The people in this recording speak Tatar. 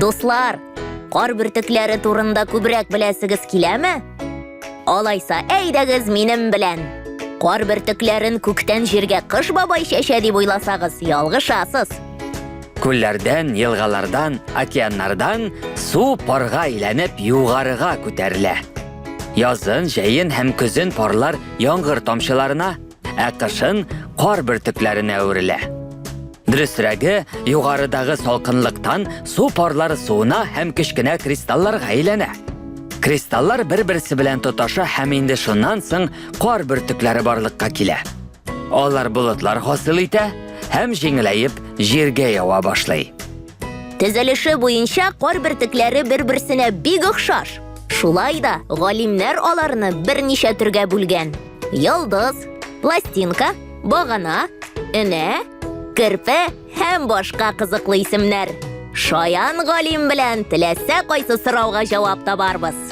Дуслар, кар бөртекләре турында күбрәк беләсегез киләме? Алайса, әйдәгез минем белән. Кар бөртекләрен күктән җиргә кыш бабай чәчә дип уйласагыз, ялгышасыз. Күлләрдән, елгалардан, океаннардан су парга әйләнеп югарыга күтәрелә. Язын, җәен һәм көзен парлар яңгыр тамчыларына, ә кышын кар бөртекләренә әверелә. Дөресрәге, югарыдагы салкынлыктан су парлары суына һәм кечкенә кристалларга әйләнә. Кристаллар бер-берсе белән тоташа һәм инде шуннан соң кар бөртекләре барлыкка килә. Алар болытлар хасыл итә һәм җиңеләеп җиргә ява башлый. Төзелеше буенча кар бөртекләре бер-берсенә бик охшаш. Шулай да галимнәр аларны берничә төргә бүлгән. Йолдыз, пластинка, багана, энә, керпе һәм башка кызыклы исемнәр. Шаян галим белән теләсә кайсы сорауга җавап табарбыз.